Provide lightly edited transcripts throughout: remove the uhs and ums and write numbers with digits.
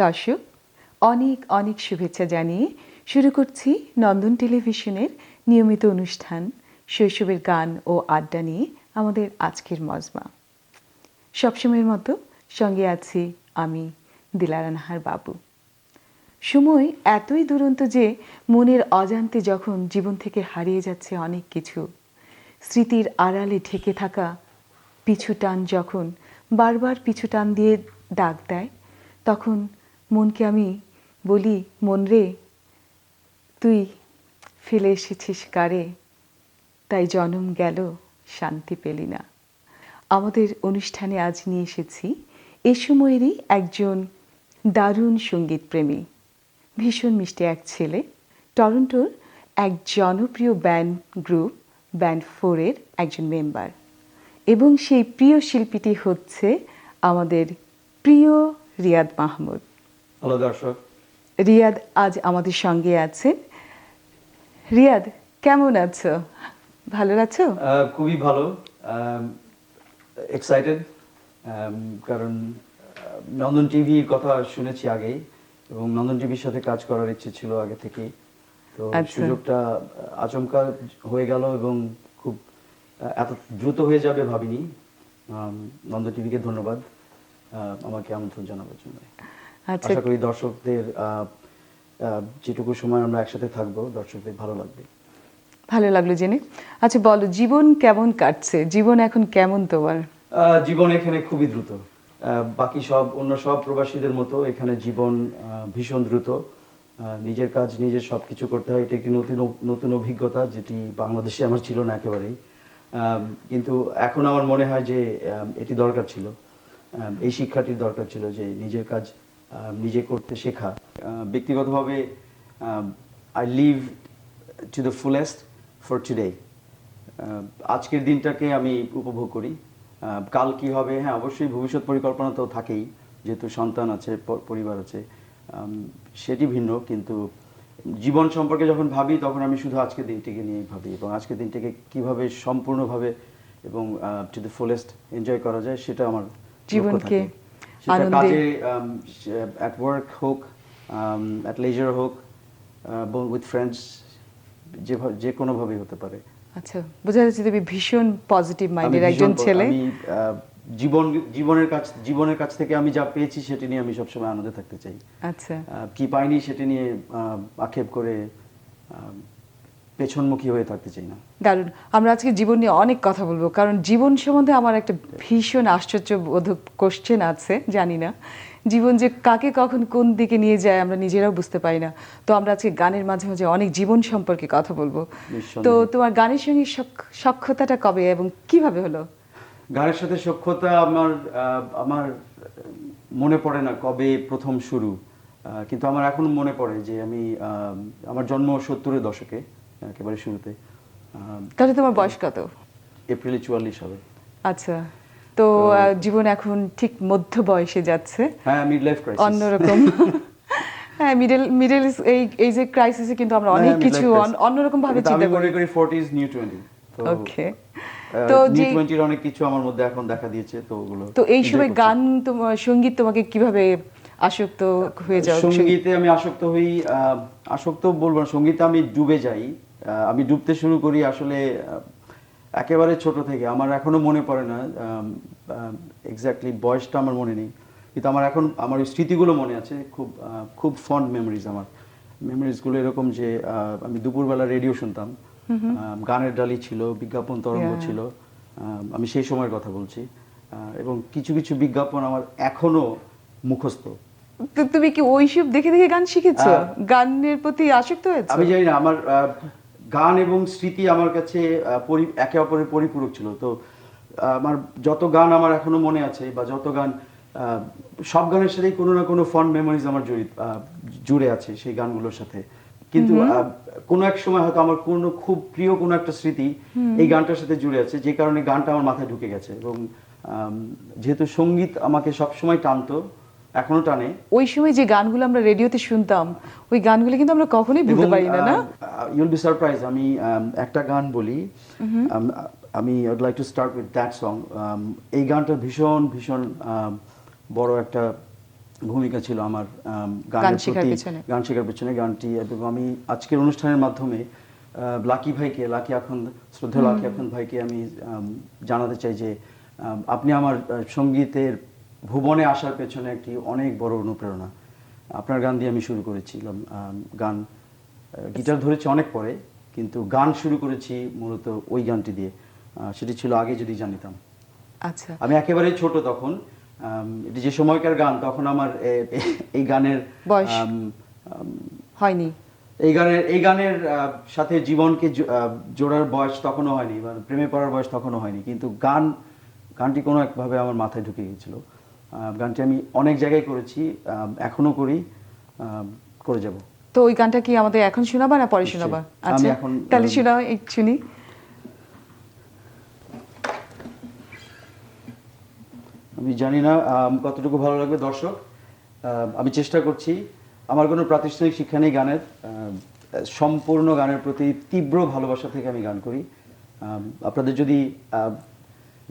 দর্শক, অনেক অনেক শুভেচ্ছা জানিয়ে শুরু করছি নন্দন টেলিভিশনের নিয়মিত অনুষ্ঠান শৈশবের গান ও আড্ডা নিয়ে আমাদের আজকের মজমা। সবসময়ের মতো সঙ্গে আছি আমি দিলারা নাহার বাবু। সময় এতই দুরন্ত যে মনের অজান্তে যখন জীবন থেকে হারিয়ে যাচ্ছে অনেক কিছু, স্মৃতির আড়ালে ঢেকে থাকা পিছু টান যখন বারবার পিছু টান দিয়ে ডাক দেয়, তখন মনকে আমি বলি, মন রে তুই ফেলে এসেছিস কারে, তাই জনম গেল শান্তি পেলি না। আমাদের অনুষ্ঠানে আজ নিয়ে এসেছি এ সময়েরই একজন দারুণ সঙ্গীতপ্রেমী, ভীষণ মিষ্টি এক ছেলে, টরন্টোর এক জনপ্রিয় ব্যান্ড গ্রুপ ব্যান্ড 4-এর একজন মেম্বার, এবং সেই প্রিয় শিল্পীটি হচ্ছে আমাদের প্রিয় রিয়াদ মাহমুদ। হ্যালো দর্শক। রিয়াদ আজ আমাদের সঙ্গে আছেন। রিয়াদ, কেমন আছো? ভালো আছো? খুবই ভালো, এক্সাইটেড, কারণ নন্দন টিভির কথা শুনেছি আগেই এবং নন্দন টিভির সাথে কাজ করার ইচ্ছে ছিল আগে থেকেই। তো সুযোগটা আচমকা হয়ে গেল এবং খুব এত দ্রুত হয়ে যাবে ভাবিনি। নন্দন টিভিকে ধন্যবাদ আমাকে আমন্ত্রণ জানাবার জন্য। আশা করি দর্শকদের যেটুকু সময় আমরা একসাথে থাকবো দর্শকদের ভালো লাগবে। ভালো লাগলো জেনে। আচ্ছা বলো, জীবন কেমন কাটছে? জীবন এখন কেমন তোমার? জীবন এখানে খুবই দ্রুত, বাকি অন্য সব প্রবাসীদের মতো এখানে জীবন ভীষণ দ্রুত। নিজের কাজ নিজের সবকিছু করতে হয়। এটা একটি নতুন অভিজ্ঞতা, যেটি বাংলাদেশে আমার ছিল না একেবারেই। কিন্তু এখন আমার মনে হয় যে এটি দরকার ছিল, এই শিক্ষাটির দরকার ছিল, যে নিজের কাজ নিজে করতে শেখা। ব্যক্তিগতভাবে I live to the fullest for today. আজকের দিনটাকে আমি উপভোগ করি। কাল কি হবে, হ্যাঁ অবশ্যই ভবিষ্যৎ পরিকল্পনা তো থাকেই, যেহেতু সন্তান আছে, পরিবার আছে, সেটি ভিন্ন। কিন্তু জীবন সম্পর্কে যখন ভাবি তখন আমি শুধু আজকের দিনটিকে নিয়েই ভাবি, এবং আজকের দিনটাকে কিভাবে সম্পূর্ণভাবে এবং টু দ্য ফুলেস্ট এনজয় করা যায় সেটা আমার জীবনকে সেটা কাজে, অ্যাট ওয়ার্ক হোক, অ্যাট লেজার হোক, উইথ ফ্রেন্ডস, যে কোনোভাবেই হতে পারে। আচ্ছা, বোঝা যাচ্ছে তুমি ভীষণ পজিটিভ মাইন্ডের একজন ছেলে। আমি জীবনের কাছ থেকে আমি যা পেয়েছি সেটা নিয়ে আমি সবসময় আনন্দে থাকতে চাই। আচ্ছা, কি পাইনি সেটা নিয়ে আক্ষেপ করে পেছনমুখী হয়ে থাকতে চাই না। দারুণ। আমরা আজকে জীবন নিয়ে অনেক কথা বলবো, কারণ জীবন সম্বন্ধে আমার একটা ভীষণ আশ্চর্যবোধক কোশ্চেন আছে। জানি না জীবন যে কাকে কখন কোন দিকে নিয়ে যায় আমরা নিজেরাও বুঝতে পারি না। তো আমরা আজকে গানের মাঝে মাঝে অনেক জীবন সম্পর্কে কথা বলবো। তো তোমার গানের সঙ্গে সখ্যতাটা কবে এবং কিভাবে হলো? গানের সাথে সখ্যতা আমার মনে পড়ে না কবে প্রথম শুরু, কিন্তু আমার এখন মনে পড়ে যে আমার জন্ম 70-এর দশকে, একেবারে শুরুতে। তাহলে তোমার বয়স কত? এপ্রিলে 44 হবে। আচ্ছা, তো জীবন এখন ঠিক মধ্য বয়সে যাচ্ছে। হ্যাঁ, মিড লাইফ ক্রাইসিস, অন্যরকম। হ্যাঁ, মিডল এই যে ক্রাইসিসে কিন্তু আমরা অনেক কিছু অন্যরকম ভাবে চিন্তা করি। আমি মনে করি 40 নিউ 20। ওকে, তো নিউ 20-র অনেক কিছু আমার মধ্যে এখন দেখা দিয়েছে, তো ওগুলো। তো এই সময় গান, সঙ্গীত তোমাকে কিভাবে আসক্ত হয়ে যাও? সঙ্গীতে আমি আসক্ত বলবো না, সঙ্গীতে আমি ডুবে যাই। আমি ডুবতে শুরু করি আসলে একেবারে ছোট থেকে। আমার এখনো মনে পড়ে না এক্স্যাক্টলি বয়সটা, আমার মনে নেই, কিন্তু আমার স্মৃতিগুলো মনে আছে। খুব ফন্ড মেমোরিজ। আমার মেমোরিজগুলো এরকম যে আমি দুপুরবেলা রেডিও শুনতাম, গানের ডালি ছিল, বিজ্ঞাপন তরঙ্গ ছিল, আমি সেই সময়ের কথা বলছি, এবং কিছু কিছু বিজ্ঞাপন আমার এখনো মুখস্থ। তো তুমি কি ওইসব দেখে দেখে গান শিখেছো? গানের প্রতি আসক্ত হয়েছো? আমি জানি না, আমার গান এবং স্মৃতি আমার কাছে একে অপরের পরিপূরক ছিল। তো আমার যত গান আমার এখনো মনে আছে, বা যত গান, সব গানের সাথেই কোনো না কোনো ফন্ড মেমোরিজ আমার জুড়ে আছে সেই গানগুলোর সাথে। কিন্তু কোনো এক সময় হয়তো আমার কোনো খুব প্রিয় কোনো একটা স্মৃতি এই গানটার সাথে জুড়ে আছে, যে কারণে গানটা আমার মাথায় ঢুকে গেছে। এবং যেহেতু সঙ্গীত আমাকে সবসময় টানতো, এখনো টানে। ওই সময় যে গানগুলো আমরা রেডিওতে শুনতাম, ওই গানগুলো কিন্তু আমরা কখনোই ভুলতে পারি না। You'll be surprise. আমি একটা গান বলি, আমি I would like to start with that song. এই গানটা ভীষণ ভীষণ বড় একটা ভূমিকা ছিল আমার গান গানের শেখার প্রতি, পেছনে। গান শেখার পেছনে গানটি। এবং আমি আজকের অনুষ্ঠানের মাধ্যমে লাকি ভাইকে, লাকি আখন্দ, শ্রদ্ধেয় লাকি আখন্দ ভাইকে আমি জানাতে চাই যে আপনি আমার সঙ্গীতের ভুবনে আসার পেছনে একটি অনেক বড় অনুপ্রেরণা। আপনার গান দিয়ে আমি শুরু করেছিলাম গান। গিটার ধরেছি অনেক পরে, কিন্তু গান শুরু করেছি মূলত ওই গানটি দিয়ে। সেটি ছিল আগে যদি জানিতাম। আচ্ছা, আমি একেবারেই ছোট তখন। এটি যে সময়কার গান, তখন আমার এই গানের বয়স হয়নি। এই গানের সাথে জীবনকে জোড়ার বয়স তখনও হয়নি, মানে প্রেমে পড়ার বয়স তখনও হয়নি, কিন্তু গানটি কোনো একভাবে আমার মাথায় ঢুকে গিয়েছিল। গানটি আমি অনেক জায়গায় করেছি, এখনো করি, করে যাব। তো ওই গানটা কি আমাদের এখন শোনাবা না পরে নিশ্চয়ই। শোনাবা? আমি আচ্ছা, এখন তাহলে শোনাও, একটু শুনি। আমি জানি না কতটুকু ভালো লাগবে দর্শক। আমি চেষ্টা করছি। আমার কোনো প্রাতিষ্ঠানিক শিক্ষা নেই গানের, সম্পূর্ণ গানের প্রতি তীব্র ভালোবাসা থেকে আমি গান করি। আপনাদের যদি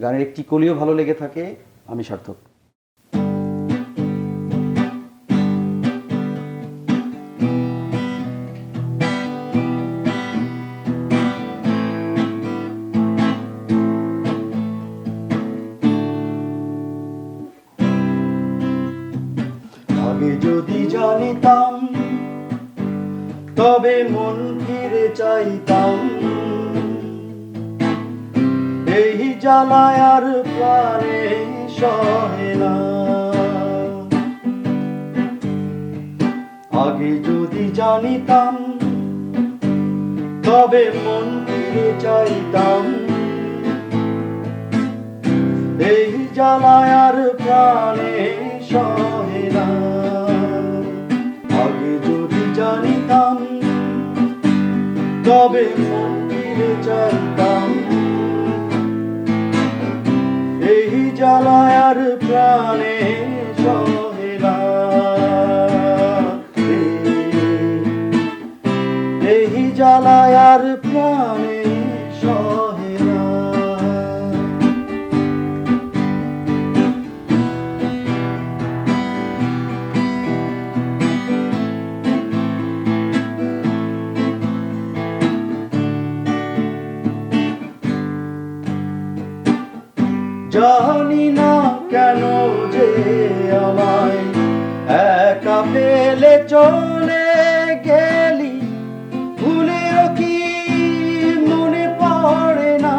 গানের একটি কলিও ভালো লেগে থাকে, আমি সার্থক। আগে যদি জানিতাম, তবে মন ফিরে চাইতাম, এই জ্বালায় আর প্রাণে সহে না। আগে যদি জানিতাম, তবে মন ফিরে চাইতাম, এই জ্বালায় আর প্রাণে সহে না। আগে যদি জানিতাম, তবে মন ফিরে চাইতাম, এই জ্বালায় আর প্রাণে সহে না। এই জ্বালায় আর প্রাণে সহে না। জানি না কেন যে আমায় একা ফেলে চলে গেলি, ভুলেও কি মনে পড়ে না।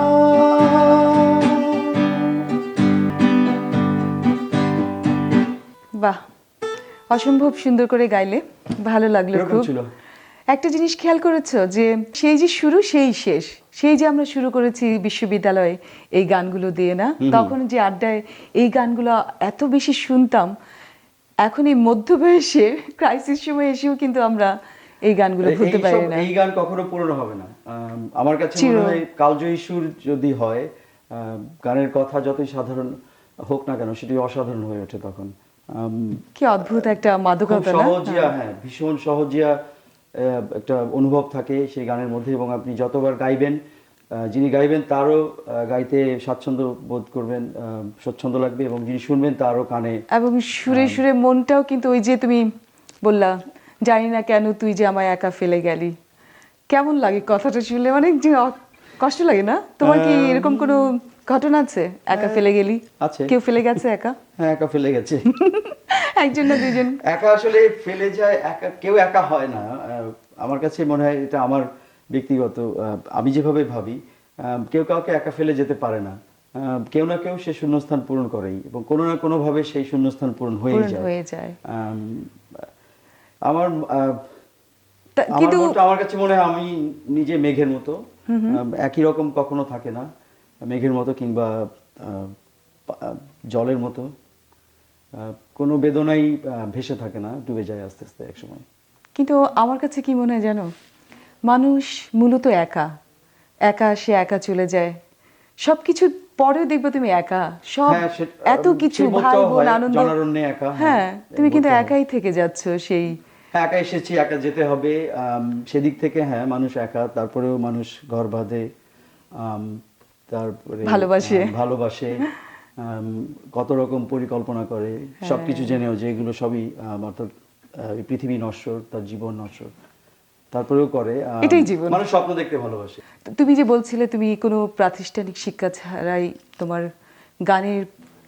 বাহ, অসম্ভব সুন্দর করে গাইলে, ভালো লাগলো এরকম খুব। ছিল। একটা জিনিস খেয়াল করেছো যে সেই যে শুরু সেই শেষ, সেই যে আমরা শুরু করেছি বিশ্ববিদ্যালয়ে এই গানগুলো দিয়ে না, তখন যে আড্ডায় এই গানগুলো এত বেশি শুনতাম, এখন এই মধ্যবয়সে ক্রাইসিস সময় এসেও কিন্তু আমরা এই গানগুলো ভুলতে পারি না। এই গান কখনো পুরনো হবে না। আমার কাছে মনে হয় কালজয়ী সুর যদি হয়, গানের কথা যতই সাধারণ হোক না কেন, সেটি অসাধারণ হয়ে ওঠে তখন। কি অদ্ভুত একটা মাদকতা না? সহজিয়া, হ্যাঁ, ভীষণ সহজিয়া একটা অনুভব থাকে সেই গানের মধ্যে। এবং আপনি যতবার গাইবেন, যিনি গাইবেন তারও গাইতে স্বাচ্ছন্দ্য বোধ করবেন, স্বচ্ছন্দ লাগবে, এবং যিনি শুনবেন তারও কানে। এবং সুরে সুরে মনটাও কিন্তু, ওই যে তুমি বললা জানি না কেন তুই যে আমায় একা ফেলে গেলি, কেমন লাগে কথাটা শুনলে? মানে যে কষ্ট লাগে না? তোমার কি এরকম কোনো ঘটনা আছে একা ফেলে গেলি? আছে। কেউ ফেলে গেছে একা? হ্যাঁ, একা ফেলে গেছে। একজন না দুজন? একা আসলে ফেলে যায়, একা কেউ একা হয় না। আমার কাছে মনে হয় এটা আমার ব্যক্তিগত, আমি যেভাবে ভাবি, কেউ কাউকে একা ফেলে যেতে পারে না। কেউ না কেউ সে শূন্যস্থান পূরণ করেই, এবং কোনো না কোনো ভাবে সেই শূন্যস্থান পূরণ হয়ে যায়। আমার কিন্তু আমার কাছে মনে হয় আমি নিজে মেঘের মতো, একই রকম কখনো থাকে না। মেঘের মতো কিংবা জলের মতো, কোনো বেদনাই ভেসে থাকে না, ডুবে যায় আস্তে আস্তে একসময়। কিন্তু আমার কাছে কি মনে হয় জানো, মানুষ মূলত একা একা, সে একা চলে যায়, সবকিছুর পরেও দেখবে তুমি একা, সব এত কিছু ভাই বোন আনন্দ, হ্যাঁ, তুমি কিন্তু একাই থেকে যাচ্ছ। সেই একা এসেছি, একা যেতে হবে, সেদিক থেকে হ্যাঁ মানুষ একা। তারপরেও মানুষ ঘর বাঁধে, তারপরে ভালোবাসে, কত রকম পরিকল্পনা করে সবকিছু জেনেও যে এগুলো সবই অর্থাৎ এই পৃথিবী নশ্বর, তার জীবন নশ্বর, তারপরেও করে। এটাই জীবন। মানুষ স্বপ্ন দেখতে ভালোবাসে। তো তুমি যে বলছিলে তুমি কোনো প্রাতিষ্ঠানিক শিক্ষা ছাড়াই তোমার গানের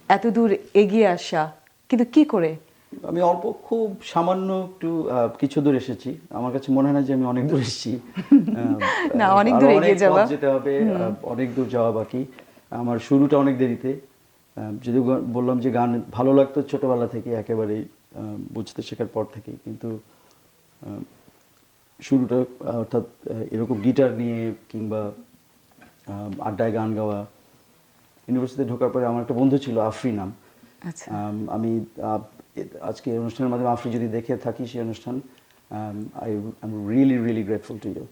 এত দূর এগিয়ে আসা, কিন্তু কি করে? আমি অল্প খুব সামান্য একটু কিছু দূর এসেছি। আমার কাছে মনে হয় না যে আমি অনেক দূর এসেছি। না, অনেক আরো দূর অনেক এগিয়ে পথ যাওয়া। যেতে হবে, অনেক দূর যাওয়া বাকি। আমার শুরুটা অনেক দেরিতে। যদি বললাম যে গান ভালো লাগতো ছোটবেলা থেকে, একেবারেই বুঝতে শেখার পর থেকে, কিন্তু শুরুটা অর্থাৎ এরকম গিটার নিয়ে কিংবা আড্ডায় গান গাওয়া। ইউনিভার্সিটিতে ঢোকার পরে আমার একটা বন্ধু ছিল, আফরি নাম। আচ্ছা, আমি আজকে এই অনুষ্ঠানের মাধ্যমে আফরি যদি দেখে থাকি সেই অনুষ্ঠান, I am really really grateful to you.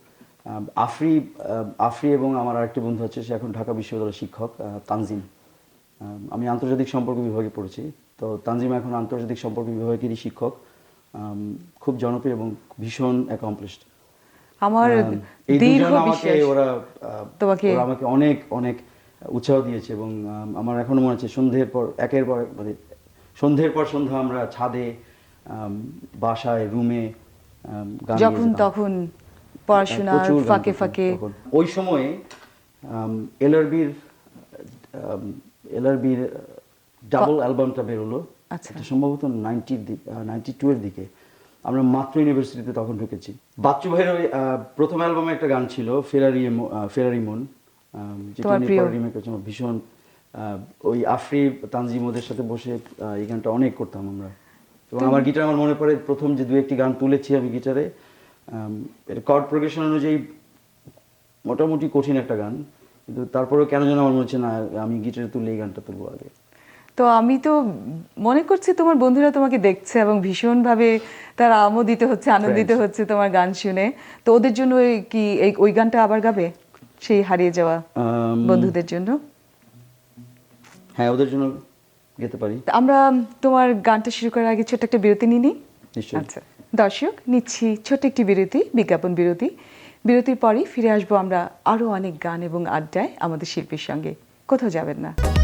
আফরি এবং আমার আরেকটি বন্ধু আছে, সে এখন ঢাকা বিশ্ববিদ্যালয়ের শিক্ষক, তানজিম। আমি আন্তর্জাতিক সম্পর্ক বিভাগে পড়েছি, তো তানজিম এখন আন্তর্জাতিক সম্পর্ক বিভাগেরই শিক্ষক, খুব জনপ্রিয় এবং ভীষণ অ্যাকমপ্লিশড। আমার এই দীর্ঘ দুজন আমাকে বিশ্বাস ওরা তোমাকে- ওরা আমাকে অনেক অনেক উৎসাহ দিয়েছে এবং আমার এখনো মনে আছে সন্ধ্যের পর একের পর মানে সন্ধ্যের পর সন্ধ্যা আমরা ছাদে, বাসায়, রুমে গান গেয়ে যখন যেতাম। তখন পড়াশোনার প্রচুর গান ফাঁকে করতাম ফাঁকে। তখন। ওই সময়ে এলআরবির ডাবল অ্যালবামটা বেরোলো। আচ্ছা। এটা সম্ভবত 92 এর দিকে। আমরা মাত্র ইউনিভার্সিটিতে তখন ঢুকেছি। বাচ্চু ভাইয়ের ওই প্রথম অ্যালবামে একটা গান ছিল ফেরারি মন, যেটা তোমার উনি প্রিয়। পরে রিমেক করেছেন। আমার ভীষণ ওই আফরি তানজিম ওদের সাথে বসে এই গানটা অনেক করতাম আমরা। এবং আমার গিটার, আমার মনে পড়ে প্রথম যে দু একটি গান তুলেছি আমি গিটারে, এটা কর্ড প্রোগ্রেশন অনুযায়ী মোটামুটি কঠিন একটা গান, কিন্তু তারপরেও কেন যেন আমার মনে হচ্ছে না আমি গিটারে তুললে এই গানটা তুলবো আগে। তো আমি তো মনে করছি তোমার বন্ধুরা তোমাকে দেখছে এবং ভীষণভাবে তারা আমোদিত হচ্ছে, আনন্দিত Friends. হচ্ছে তোমার গান শুনে। তো ওদের জন্য কি ওই গানটা আবার গাবে, সেই হারিয়ে যাওয়া বন্ধুদের জন্য? হ্যাঁ, ওদের জন্য গেতে পারি। তো আমরা তোমার গানটা শুরু করার আগে ছোট্ট একটা বিরতি নিই। নিশ্চয়ই। আচ্ছা দর্শক, নিচ্ছি ছোট্ট একটি বিরতি, বিজ্ঞাপন বিরতি। বিরতির পরেই ফিরে আসবো আমরা আরো অনেক গান এবং আড্ডায় আমাদের শিল্পীর সঙ্গে। কোথাও যাবেন না।